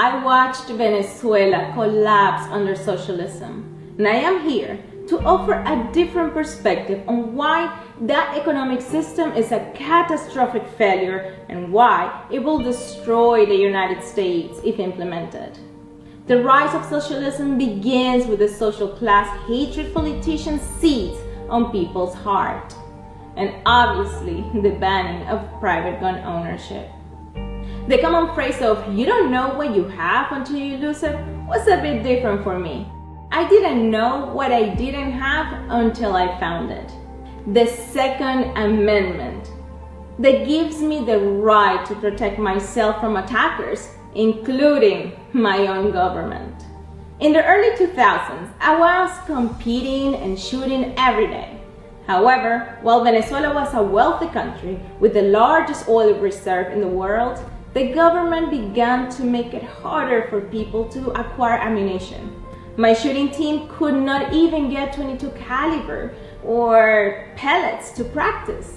I watched Venezuela collapse under socialism, and I am here to offer a different perspective on why that economic system is a catastrophic failure and why it will destroy the United States if implemented. The rise of socialism begins with the social class hatred politicians seeds on people's heart, and obviously the banning of private gun ownership. The common phrase of "you don't know what you have until you lose it" was a bit different for me. I didn't know what I didn't have until I found it. The Second Amendment that gives me the right to protect myself from attackers, including my own government. In the early 2000s, I was competing and shooting every day. However, while Venezuela was a wealthy country with the largest oil reserve in the world, the government began to make it harder for people to acquire ammunition. My shooting team could not even get .22 caliber or pellets to practice.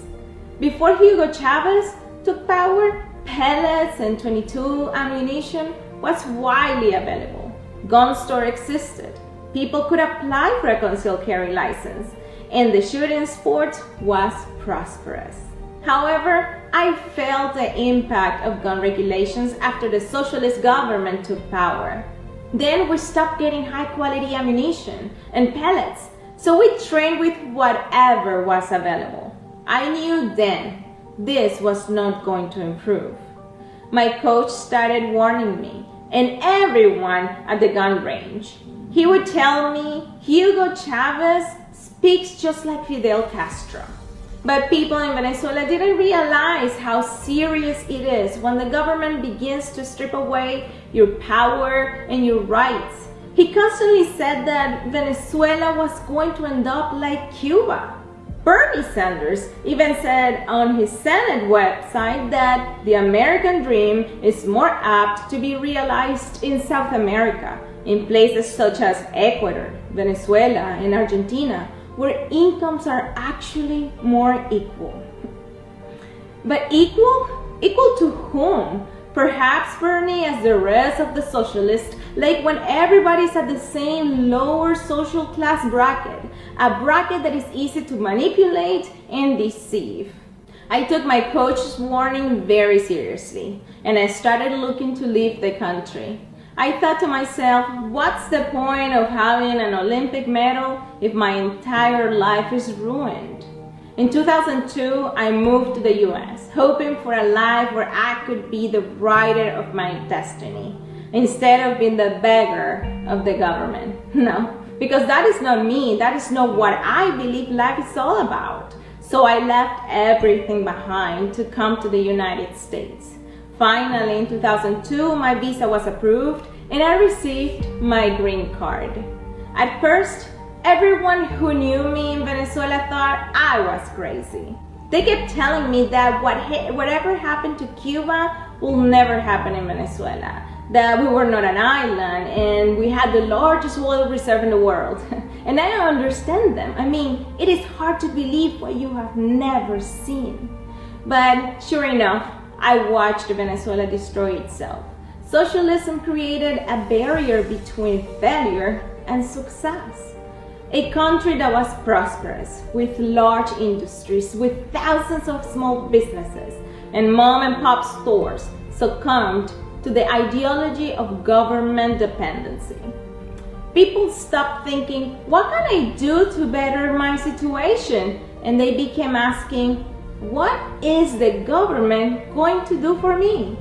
Before Hugo Chavez took power, pellets and .22 ammunition was widely available. Gun store existed. People could apply for a concealed carry license, and the shooting sport was prosperous. However, I felt the impact of gun regulations after the socialist government took power. Then we stopped getting high-quality ammunition and pellets, so we trained with whatever was available. I knew then this was not going to improve. My coach started warning me, and everyone at the gun range. He would tell me, "Hugo Chavez speaks just like Fidel Castro." But people in Venezuela didn't realize how serious it is when the government begins to strip away your power and your rights. He constantly said that Venezuela was going to end up like Cuba. Bernie Sanders even said on his Senate website that the American dream is more apt to be realized in South America, in places such as Ecuador, Venezuela, and Argentina, where incomes are actually more equal. But equal? Equal to whom? Perhaps Bernie, as the rest of the socialists, like when everybody's at the same lower social class bracket, a bracket that is easy to manipulate and deceive. I took my coach's warning very seriously, and I started looking to leave the country. I thought to myself, what's the point of having an Olympic medal if my entire life is ruined? In 2002, I moved to the US, hoping for a life where I could be the writer of my destiny, instead of being the beggar of the government. No, because that is not me, that is not what I believe life is all about. So I left everything behind to come to the United States. Finally, in 2002, my visa was approved and I received my green card. At first, everyone who knew me in Venezuela thought I was crazy. They kept telling me that whatever happened to Cuba will never happen in Venezuela, that we were not an island and we had the largest oil reserve in the world. And I don't understand them. I mean, it is hard to believe what you have never seen. But sure enough, I watched Venezuela destroy itself. Socialism created a barrier between failure and success. A country that was prosperous, with large industries, with thousands of small businesses and mom-and-pop stores, succumbed to the ideology of government dependency. People stopped thinking, what can I do to better my situation? And they became asking, what is the government going to do for me?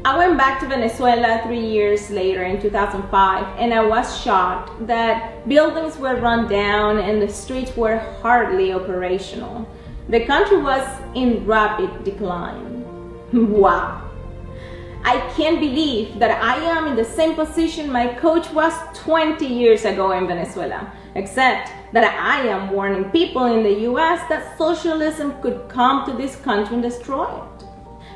I went back to Venezuela 3 years later in 2005, and I was shocked that buildings were run down and the streets were hardly operational. The country was in rapid decline. Wow! I can't believe that I am in the same position my coach was 20 years ago in Venezuela, except that I am warning people in the US that socialism could come to this country and destroy it.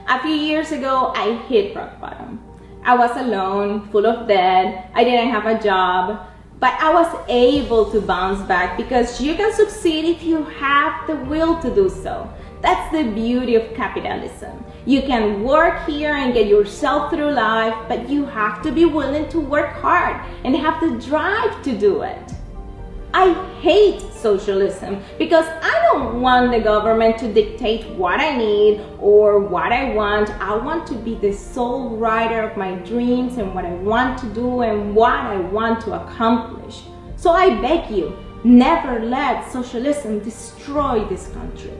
A few years ago, I hit rock bottom. I was alone, full of debt, I didn't have a job, but I was able to bounce back because you can succeed if you have the will to do so. That's the beauty of capitalism. You can work here and get yourself through life, but you have to be willing to work hard and have the drive to do it. I hate socialism because I don't want the government to dictate what I need or what I want. I want to be the sole writer of my dreams and what I want to do and what I want to accomplish. So I beg you, never let socialism destroy this country.